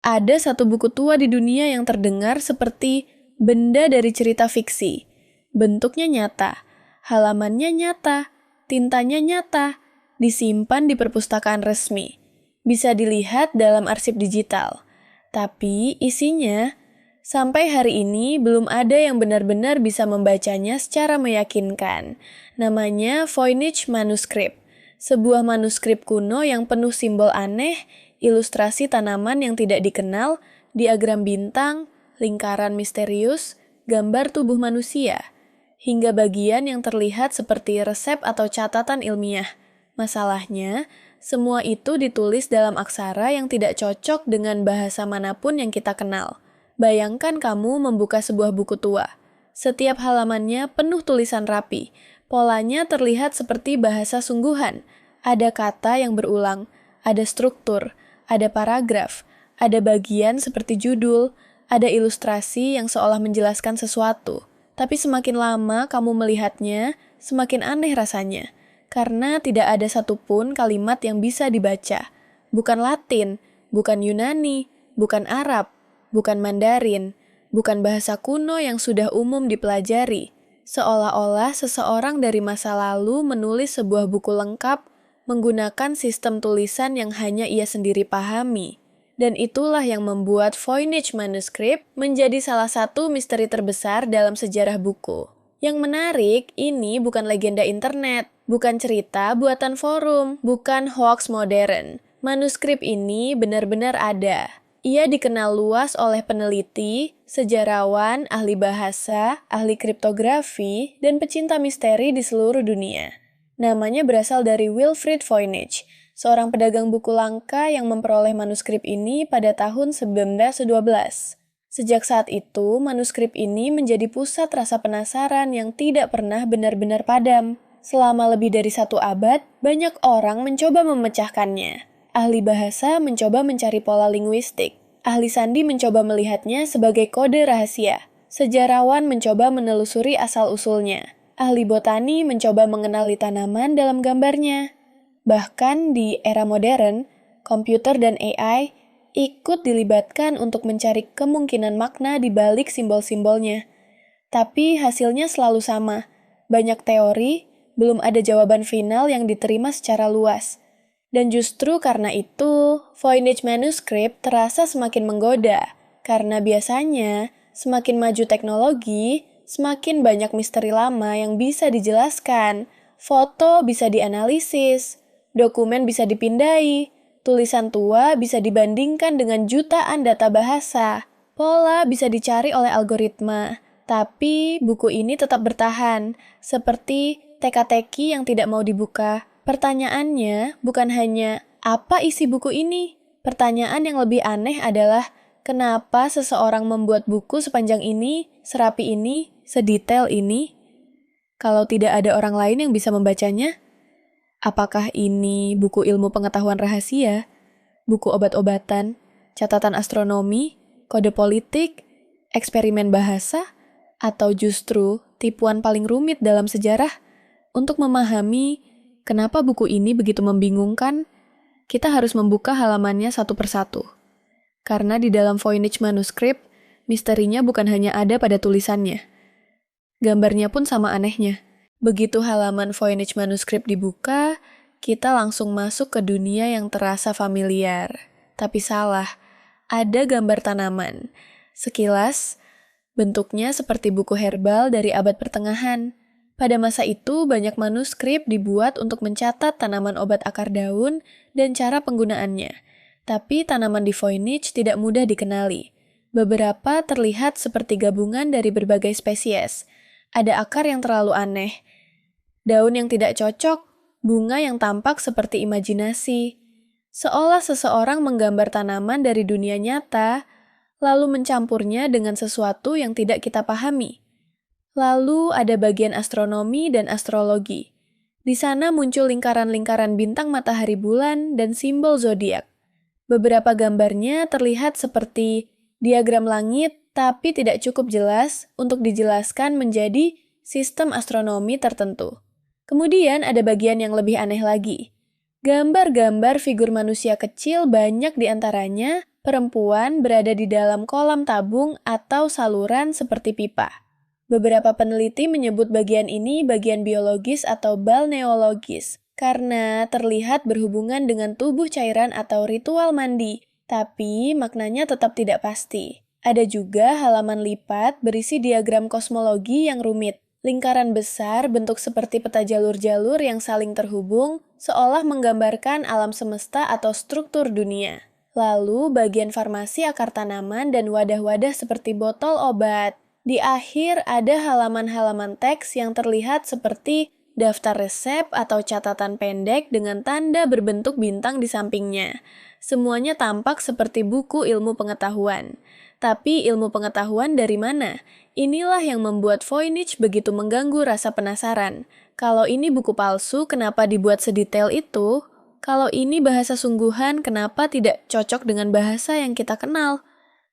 Ada satu buku tua di dunia yang terdengar seperti benda dari cerita fiksi. Bentuknya nyata, halamannya nyata, tintanya nyata, disimpan di perpustakaan resmi. Bisa dilihat dalam arsip digital. Tapi isinya, sampai hari ini belum ada yang benar-benar bisa membacanya secara meyakinkan. Namanya Voynich Manuscript, sebuah manuskrip kuno yang penuh simbol aneh, ilustrasi tanaman yang tidak dikenal, diagram bintang, lingkaran misterius, gambar tubuh manusia, hingga bagian yang terlihat seperti resep atau catatan ilmiah. Masalahnya, semua itu ditulis dalam aksara yang tidak cocok dengan bahasa manapun yang kita kenal. Bayangkan kamu membuka sebuah buku tua. Setiap halamannya penuh tulisan rapi. Polanya terlihat seperti bahasa sungguhan. Ada kata yang berulang, ada struktur, ada paragraf, ada bagian seperti judul, ada ilustrasi yang seolah menjelaskan sesuatu. Tapi semakin lama kamu melihatnya, semakin aneh rasanya. Karena tidak ada satupun kalimat yang bisa dibaca. Bukan Latin, bukan Yunani, bukan Arab, bukan Mandarin, bukan bahasa kuno yang sudah umum dipelajari. Seolah-olah seseorang dari masa lalu menulis sebuah buku lengkap menggunakan sistem tulisan yang hanya ia sendiri pahami. Dan itulah yang membuat Voynich Manuscript menjadi salah satu misteri terbesar dalam sejarah buku. Yang menarik, ini bukan legenda internet, bukan cerita buatan forum, bukan hoax modern. Manuskrip ini benar-benar ada. Ia dikenal luas oleh peneliti, sejarawan, ahli bahasa, ahli kriptografi, dan pecinta misteri di seluruh dunia. Namanya berasal dari Wilfrid Voynich, seorang pedagang buku langka yang memperoleh manuskrip ini pada tahun 1912. Sejak saat itu, manuskrip ini menjadi pusat rasa penasaran yang tidak pernah benar-benar padam. Selama lebih dari 1 abad, banyak orang mencoba memecahkannya. Ahli bahasa mencoba mencari pola linguistik. Ahli sandi mencoba melihatnya sebagai kode rahasia. Sejarawan mencoba menelusuri asal-usulnya. Ahli botani mencoba mengenali tanaman dalam gambarnya. Bahkan di era modern, komputer dan AI ikut dilibatkan untuk mencari kemungkinan makna di balik simbol-simbolnya. Tapi hasilnya selalu sama. Banyak teori, belum ada jawaban final yang diterima secara luas. Dan justru karena itu, Voynich Manuscript terasa semakin menggoda. Karena biasanya, semakin maju teknologi, semakin banyak misteri lama yang bisa dijelaskan. Foto bisa dianalisis, dokumen bisa dipindai, tulisan tua bisa dibandingkan dengan jutaan data bahasa. Pola bisa dicari oleh algoritma. Tapi buku ini tetap bertahan, seperti teka-teki yang tidak mau dibuka. Pertanyaannya bukan hanya apa isi buku ini. Pertanyaan yang lebih aneh adalah kenapa seseorang membuat buku sepanjang ini, serapi ini, sedetail ini? Kalau tidak ada orang lain yang bisa membacanya, apakah ini buku ilmu pengetahuan rahasia, buku obat-obatan, catatan astronomi, kode politik, eksperimen bahasa, atau justru tipuan paling rumit dalam sejarah? Untuk memahami kenapa buku ini begitu membingungkan, kita harus membuka halamannya satu persatu. Karena di dalam Voynich Manuscript, misterinya bukan hanya ada pada tulisannya. Gambarnya pun sama anehnya. Begitu halaman Voynich Manuscript dibuka, kita langsung masuk ke dunia yang terasa familiar. Tapi salah, ada gambar tanaman. Sekilas, bentuknya seperti buku herbal dari abad pertengahan. Pada masa itu, banyak manuskrip dibuat untuk mencatat tanaman obat akar daun dan cara penggunaannya. Tapi tanaman di Voynich tidak mudah dikenali. Beberapa terlihat seperti gabungan dari berbagai spesies. Ada akar yang terlalu aneh, daun yang tidak cocok, bunga yang tampak seperti imajinasi. Seolah seseorang menggambar tanaman dari dunia nyata, lalu mencampurnya dengan sesuatu yang tidak kita pahami. Lalu ada bagian astronomi dan astrologi. Di sana muncul lingkaran-lingkaran bintang matahari bulan dan simbol zodiak. Beberapa gambarnya terlihat seperti diagram langit, tapi tidak cukup jelas untuk dijelaskan menjadi sistem astronomi tertentu. Kemudian ada bagian yang lebih aneh lagi. Gambar-gambar figur manusia kecil banyak di antaranya Perempuan berada di dalam kolam tabung atau saluran seperti pipa. Beberapa peneliti menyebut bagian ini bagian biologis atau balneologis, karena terlihat berhubungan dengan tubuh cairan atau ritual mandi, tapi maknanya tetap tidak pasti. Ada juga halaman lipat berisi diagram kosmologi yang rumit. Lingkaran besar bentuk seperti peta jalur-jalur yang saling terhubung, seolah menggambarkan alam semesta atau struktur dunia. Lalu bagian farmasi akar tanaman dan wadah-wadah seperti botol obat. Di akhir ada halaman-halaman teks yang terlihat seperti daftar resep atau catatan pendek dengan tanda berbentuk bintang di sampingnya. Semuanya tampak seperti buku ilmu pengetahuan. Tapi ilmu pengetahuan dari mana? Inilah yang membuat Voynich begitu mengganggu rasa penasaran. Kalau ini buku palsu, kenapa dibuat sedetail itu? Kalau ini bahasa sungguhan, kenapa tidak cocok dengan bahasa yang kita kenal?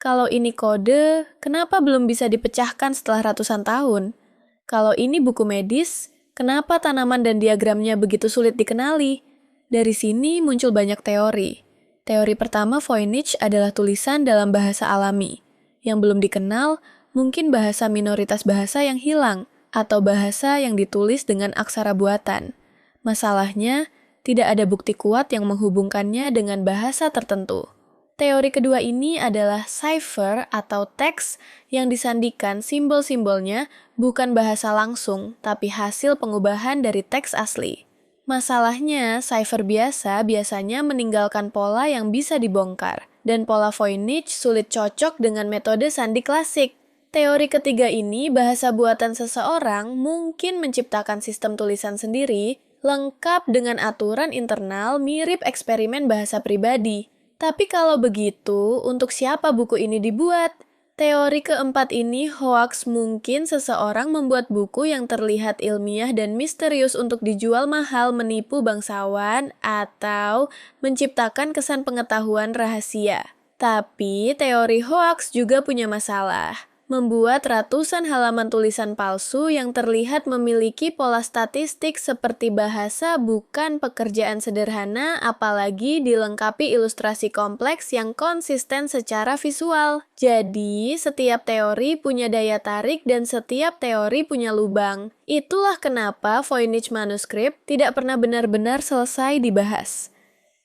Kalau ini kode, kenapa belum bisa dipecahkan setelah ratusan tahun? Kalau ini buku medis, kenapa tanaman dan diagramnya begitu sulit dikenali? Dari sini muncul banyak teori. Teori pertama Voynich adalah tulisan dalam bahasa alami. Yang belum dikenal, mungkin bahasa minoritas bahasa yang hilang, atau bahasa yang ditulis dengan aksara buatan. Masalahnya, tidak ada bukti kuat yang menghubungkannya dengan bahasa tertentu. Teori kedua ini adalah cipher atau teks yang disandikan simbol-simbolnya bukan bahasa langsung, tapi hasil pengubahan dari teks asli. Masalahnya, cipher biasanya meninggalkan pola yang bisa dibongkar, dan pola Voynich sulit cocok dengan metode sandi klasik. Teori ketiga ini, bahasa buatan seseorang mungkin menciptakan sistem tulisan sendiri, lengkap dengan aturan internal mirip eksperimen bahasa pribadi. Tapi kalau begitu, untuk siapa buku ini dibuat? Teori keempat ini hoaks, mungkin seseorang membuat buku yang terlihat ilmiah dan misterius untuk dijual mahal, menipu bangsawan, atau menciptakan kesan pengetahuan rahasia. Tapi teori hoaks juga punya masalah. Membuat ratusan halaman tulisan palsu yang terlihat memiliki pola statistik seperti bahasa bukan pekerjaan sederhana, apalagi dilengkapi ilustrasi kompleks yang konsisten secara visual. Jadi, setiap teori punya daya tarik dan setiap teori punya lubang. Itulah kenapa Voynich manuskrip tidak pernah benar-benar selesai dibahas.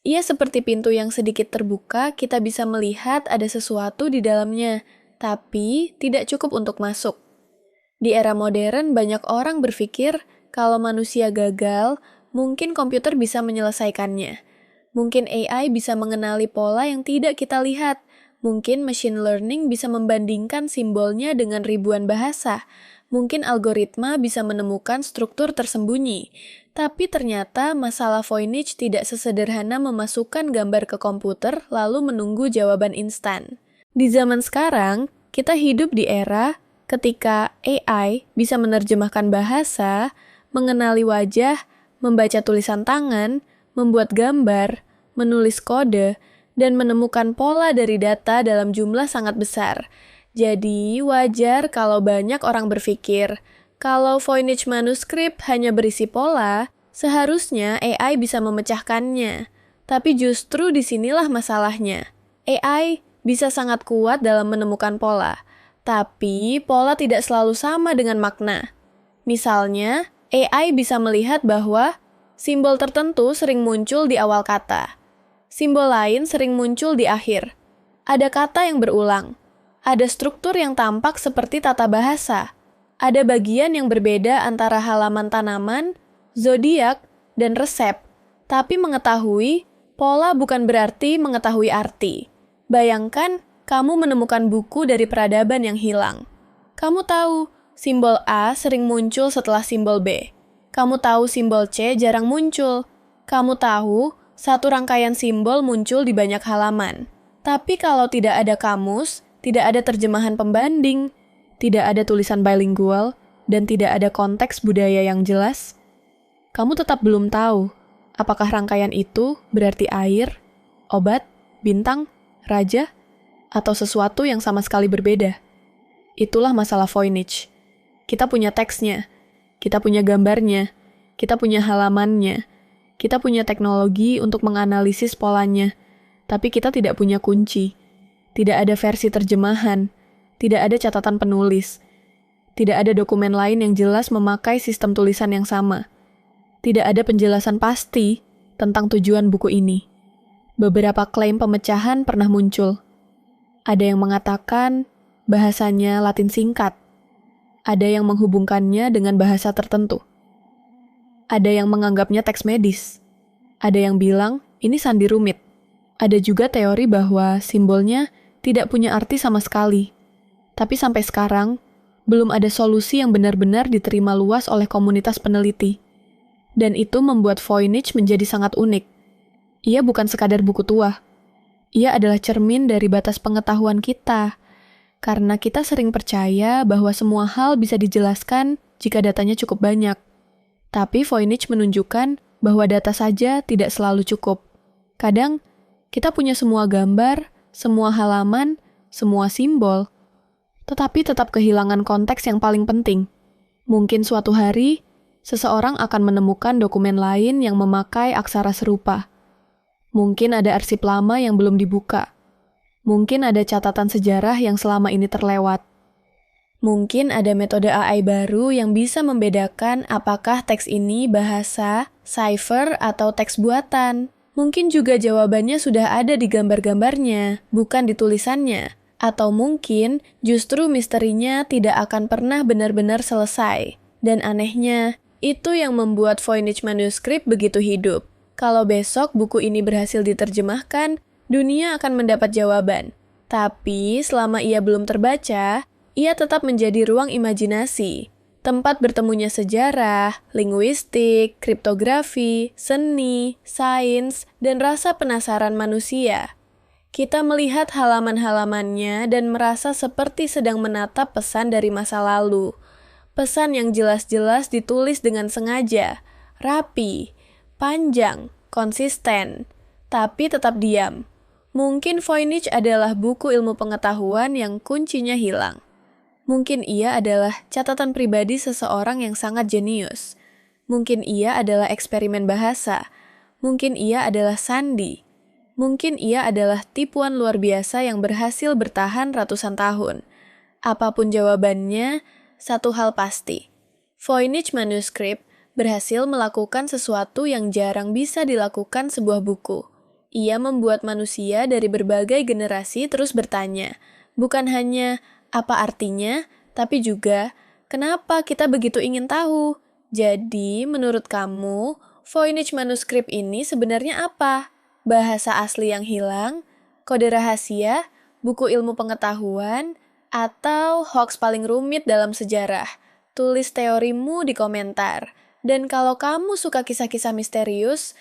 Ia seperti pintu yang sedikit terbuka, kita bisa melihat ada sesuatu di dalamnya, tapi tidak cukup untuk masuk. Di era modern, banyak orang berpikir kalau manusia gagal, mungkin komputer bisa menyelesaikannya. Mungkin AI bisa mengenali pola yang tidak kita lihat. Mungkin machine learning bisa membandingkan simbolnya dengan ribuan bahasa. Mungkin algoritma bisa menemukan struktur tersembunyi. Tapi ternyata masalah Voynich tidak sesederhana memasukkan gambar ke komputer lalu menunggu jawaban instan. Di zaman sekarang, kita hidup di era ketika AI bisa menerjemahkan bahasa, mengenali wajah, membaca tulisan tangan, membuat gambar, menulis kode, dan menemukan pola dari data dalam jumlah sangat besar. Jadi, wajar kalau banyak orang berpikir, kalau Voynich manuskrip hanya berisi pola, seharusnya AI bisa memecahkannya. Tapi justru disinilah masalahnya. AI bisa sangat kuat dalam menemukan pola, tapi pola tidak selalu sama dengan makna. Misalnya, AI bisa melihat bahwa simbol tertentu sering muncul di awal kata. Simbol lain sering muncul di akhir. Ada kata yang berulang. Ada struktur yang tampak seperti tata bahasa. Ada bagian yang berbeda antara halaman tanaman, zodiak, dan resep. Tapi mengetahui pola bukan berarti mengetahui arti. Bayangkan, kamu menemukan buku dari peradaban yang hilang. Kamu tahu, simbol A sering muncul setelah simbol B. Kamu tahu simbol C jarang muncul. Kamu tahu, satu rangkaian simbol muncul di banyak halaman. Tapi kalau tidak ada kamus, tidak ada terjemahan pembanding, tidak ada tulisan bilingual, dan tidak ada konteks budaya yang jelas, kamu tetap belum tahu apakah rangkaian itu berarti air, obat, bintang, raja, atau sesuatu yang sama sekali berbeda. Itulah masalah Voynich. Kita punya teksnya, kita punya gambarnya, kita punya halamannya, kita punya teknologi untuk menganalisis polanya, tapi kita tidak punya kunci. Tidak ada versi terjemahan, tidak ada catatan penulis, tidak ada dokumen lain yang jelas memakai sistem tulisan yang sama. Tidak ada penjelasan pasti tentang tujuan buku ini. Beberapa klaim pemecahan pernah muncul. Ada yang mengatakan bahasanya Latin singkat. Ada yang menghubungkannya dengan bahasa tertentu. Ada yang menganggapnya teks medis. Ada yang bilang ini sandi rumit. Ada juga teori bahwa simbolnya tidak punya arti sama sekali. Tapi sampai sekarang, belum ada solusi yang benar-benar diterima luas oleh komunitas peneliti. Dan itu membuat Voynich menjadi sangat unik. Ia bukan sekadar buku tua. Ia adalah cermin dari batas pengetahuan kita. Karena kita sering percaya bahwa semua hal bisa dijelaskan jika datanya cukup banyak. Tapi Voynich menunjukkan bahwa data saja tidak selalu cukup. Kadang, kita punya semua gambar, semua halaman, semua simbol, tetapi tetap kehilangan konteks yang paling penting. Mungkin suatu hari, seseorang akan menemukan dokumen lain yang memakai aksara serupa. Mungkin ada arsip lama yang belum dibuka. Mungkin ada catatan sejarah yang selama ini terlewat. Mungkin ada metode AI baru yang bisa membedakan apakah teks ini bahasa, cipher, atau teks buatan. Mungkin juga jawabannya sudah ada di gambar-gambarnya, bukan di tulisannya. Atau mungkin justru misterinya tidak akan pernah benar-benar selesai. Dan anehnya, itu yang membuat Voynich manuskrip begitu hidup. Kalau besok buku ini berhasil diterjemahkan, dunia akan mendapat jawaban. Tapi selama ia belum terbaca, ia tetap menjadi ruang imajinasi. Tempat bertemunya sejarah, linguistik, kriptografi, seni, sains, dan rasa penasaran manusia. Kita melihat halaman-halamannya dan merasa seperti sedang menatap pesan dari masa lalu. Pesan yang jelas-jelas ditulis dengan sengaja, rapi, panjang, konsisten, tapi tetap diam. Mungkin Voynich adalah buku ilmu pengetahuan yang kuncinya hilang. Mungkin ia adalah catatan pribadi seseorang yang sangat jenius. Mungkin ia adalah eksperimen bahasa. Mungkin ia adalah sandi. Mungkin ia adalah tipuan luar biasa yang berhasil bertahan ratusan tahun. Apapun jawabannya, satu hal pasti. Voynich manuskrip berhasil melakukan sesuatu yang jarang bisa dilakukan sebuah buku. Ia membuat manusia dari berbagai generasi terus bertanya, bukan hanya apa artinya, tapi juga kenapa kita begitu ingin tahu. Jadi, menurut kamu, Voynich manuskrip ini sebenarnya apa? Bahasa asli yang hilang, kode rahasia, buku ilmu pengetahuan, atau hoax paling rumit dalam sejarah? Tulis teorimu di komentar. Dan kalau kamu suka kisah-kisah misterius,